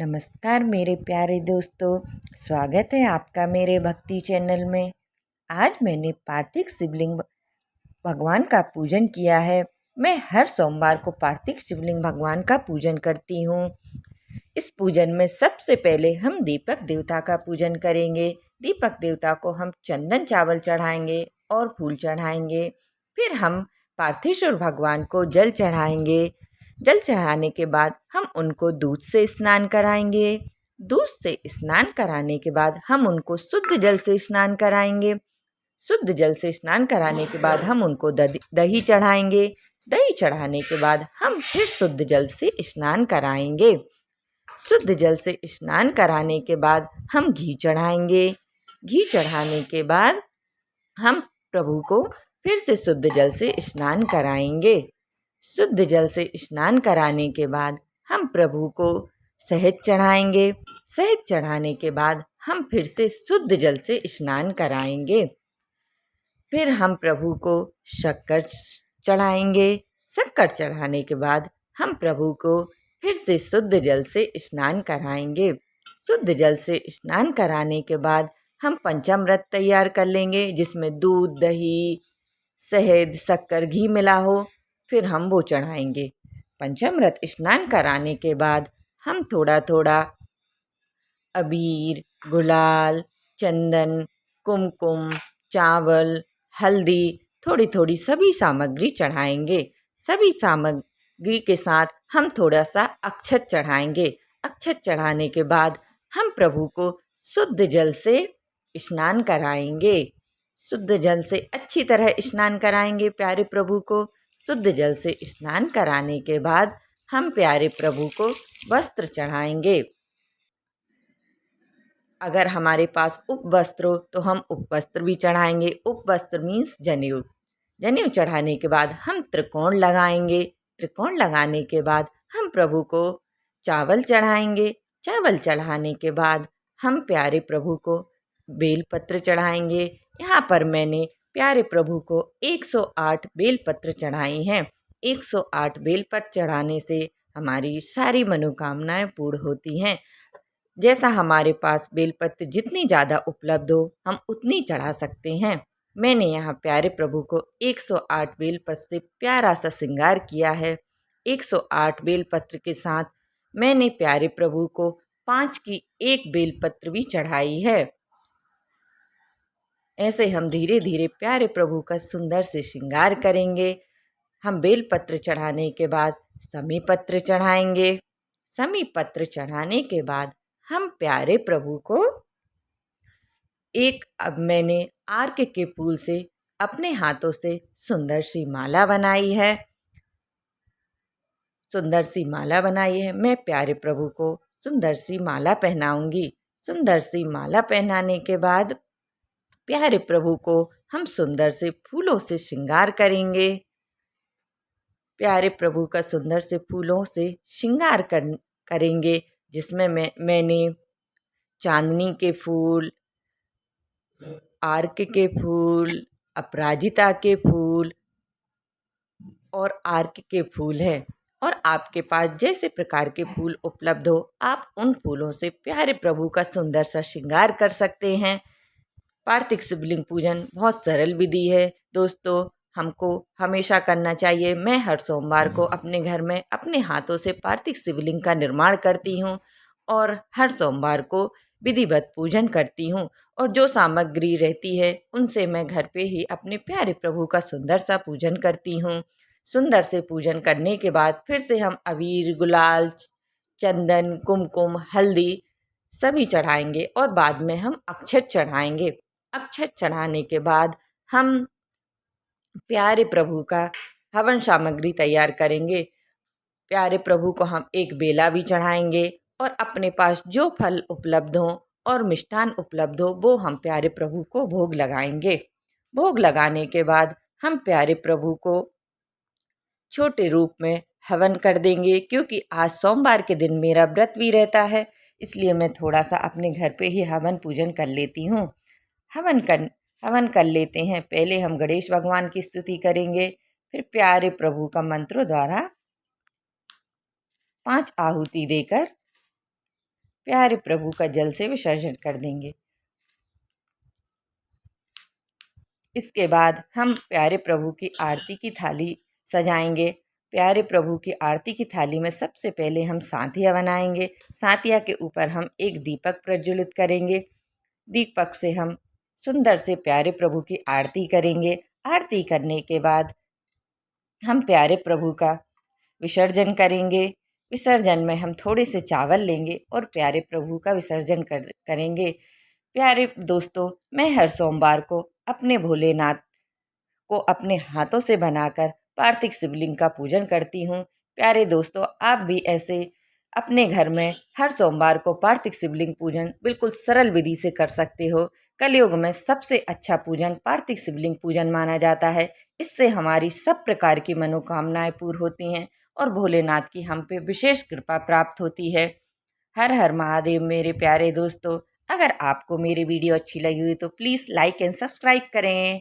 नमस्कार मेरे प्यारे दोस्तों, स्वागत है आपका मेरे भक्ति चैनल में। आज मैंने पार्थिव शिवलिंग भगवान का पूजन किया है। मैं हर सोमवार को पार्थिव शिवलिंग भगवान का पूजन करती हूँ। इस पूजन में सबसे पहले हम दीपक देवता का पूजन करेंगे। दीपक देवता को हम चंदन चावल चढ़ाएंगे और फूल चढ़ाएंगे। फिर हम पार्थेश्वर भगवान को जल चढ़ाएंगे। जल चढ़ाने के बाद हम उनको दूध से स्नान कराएंगे। दूध से स्नान कराने के बाद हम उनको शुद्ध जल से स्नान कराएंगे। शुद्ध जल से स्नान कराने के बाद हम उनको दही चढ़ाएंगे। दही चढ़ाने के बाद हम फिर शुद्ध जल से स्नान कराएंगे। शुद्ध जल से स्नान कराने के बाद हम घी चढ़ाएंगे। घी चढ़ाने के बाद हम प्रभु को फिर से शुद्ध जल से स्नान कराएंगे। शुद्ध जल से स्नान कराने के बाद हम प्रभु को शहद चढ़ाएंगे। शहद चढ़ाने के बाद हम फिर से शुद्ध जल से स्नान कराएंगे। फिर हम प्रभु को शक्कर चढ़ाएंगे। शक्कर चढ़ाने के बाद हम प्रभु को फिर से शुद्ध जल से स्नान कराएंगे। शुद्ध जल से स्नान कराने के बाद हम पंचामृत तैयार कर लेंगे, जिसमें दूध, दही, शहद, शक्कर, घी मिला हो। फिर हम वो चढ़ाएंगे। पंचामृत स्नान कराने के बाद हम थोड़ा थोड़ा अबीर, गुलाल, चंदन, कुमकुम, चावल, हल्दी, थोड़ी थोड़ी सभी सामग्री चढ़ाएंगे। सभी सामग्री के साथ हम थोड़ा सा अक्षत चढ़ाएंगे। अक्षत चढ़ाने के बाद हम प्रभु को शुद्ध जल से स्नान कराएंगे। शुद्ध जल से अच्छी तरह स्नान कराएंगे प्यारे प्रभु को। शुद्ध जल से स्नान कराने के बाद हम प्यारे प्रभु को वस्त्र चढ़ाएंगे। अगर हमारे पास उपवस्त्र हो तो हम उपवस्त्र भी चढ़ाएंगे। उपवस्त्र मीन्स जनेऊ। जनेऊ चढ़ाने के बाद हम त्रिकोण लगाएंगे। त्रिकोण लगाने के बाद हम प्रभु को चावल चढ़ाएंगे। चावल चढ़ाने के बाद हम प्यारे प्रभु को बेलपत्र चढ़ाएंगे। यहाँ पर मैंने प्यारे प्रभु को 108 बेलपत्र चढ़ाए हैं। 108 बेलपत्र चढ़ाने से हमारी सारी मनोकामनाएं पूर्ण होती हैं। जैसा हमारे पास बेलपत्र जितनी ज़्यादा उपलब्ध हो हम उतनी चढ़ा सकते हैं। मैंने यहाँ प्यारे प्रभु को 108 बेलपत्र से प्यारा सा श्रृंगार किया है। 108 बेलपत्र के साथ मैंने प्यारे प्रभु को 5 की 1 बेलपत्र भी चढ़ाई है। ऐसे हम धीरे धीरे प्यारे प्रभु का सुंदर से श्रृंगार करेंगे। हम बेलपत्र चढ़ाने के बाद समी पत्र चढ़ाएंगे। समी पत्र चढ़ाने के बाद हम प्यारे प्रभु को अब मैंने आर्क के फूल से अपने हाथों से सुंदर सी माला बनाई है। सुंदर सी माला बनाई है। मैं प्यारे प्रभु को सुंदर सी माला पहनाऊंगी। सुंदर सी माला पहनाने के बाद प्यारे प्रभु को हम सुंदर से फूलों से श्रृंगार करेंगे। प्यारे प्रभु का सुंदर से फूलों से श्रृंगार करेंगे, जिसमें मैंने चांदनी के फूल, आर्क के फूल, अपराजिता के फूल और आर्क के फूल हैं। और आपके पास जैसे प्रकार के फूल उपलब्ध हो आप उन फूलों से प्यारे प्रभु का सुंदर सा श्रृंगार कर सकते हैं। पार्थिव शिवलिंग पूजन बहुत सरल विधि है दोस्तों, हमको हमेशा करना चाहिए। मैं हर सोमवार को अपने घर में अपने हाथों से पार्थिव शिवलिंग का निर्माण करती हूँ और हर सोमवार को विधिवत पूजन करती हूँ। और जो सामग्री रहती है उनसे मैं घर पे ही अपने प्यारे प्रभु का सुंदर सा पूजन करती हूँ। सुंदर से पूजन करने के बाद फिर से हम अबीर, गुलाल, चंदन, कुमकुम, हल्दी सभी चढ़ाएंगे और बाद में हम अक्षत चढ़ाएंगे। अक्षत चढ़ाने के बाद हम प्यारे प्रभु का हवन सामग्री तैयार करेंगे। प्यारे प्रभु को हम एक बेला भी चढ़ाएंगे और अपने पास जो फल उपलब्ध हो और मिष्ठान उपलब्ध हो वो हम प्यारे प्रभु को भोग लगाएंगे। भोग लगाने के बाद हम प्यारे प्रभु को छोटे रूप में हवन कर देंगे, क्योंकि आज सोमवार के दिन मेरा व्रत भी रहता है, इसलिए मैं थोड़ा सा अपने घर पे ही हवन पूजन कर लेती हूँ। हवन कर लेते हैं। पहले हम गणेश भगवान की स्तुति करेंगे, फिर प्यारे प्रभु का मंत्रों द्वारा 5 आहुति देकर प्यारे प्रभु का जल से विसर्जन कर देंगे। इसके बाद हम प्यारे प्रभु की आरती की थाली सजाएंगे। प्यारे प्रभु की आरती की थाली में सबसे पहले हम साथिया बनाएंगे। साथिया के ऊपर हम एक दीपक प्रज्वलित करेंगे। दीपक से हम सुंदर से प्यारे प्रभु की आरती करेंगे। आरती करने के बाद हम प्यारे प्रभु का विसर्जन करेंगे। विसर्जन में हम थोड़े से चावल लेंगे और प्यारे प्रभु का विसर्जन करेंगे। प्यारे दोस्तों, मैं हर सोमवार को अपने भोलेनाथ को अपने हाथों से बनाकर पार्थिव शिवलिंग का पूजन करती हूँ। प्यारे दोस्तों, आप भी ऐसे अपने घर में हर सोमवार को पार्थिव शिवलिंग पूजन बिल्कुल सरल विधि से कर सकते हो। कलयुग में सबसे अच्छा पूजन पार्थिव शिवलिंग पूजन माना जाता है। इससे हमारी सब प्रकार की मनोकामनाएं पूर्ण होती हैं और भोलेनाथ की हम पे विशेष कृपा प्राप्त होती है। हर हर महादेव मेरे प्यारे दोस्तों। अगर आपको मेरी वीडियो अच्छी लगी हुई तो प्लीज़ लाइक एंड सब्सक्राइब करें।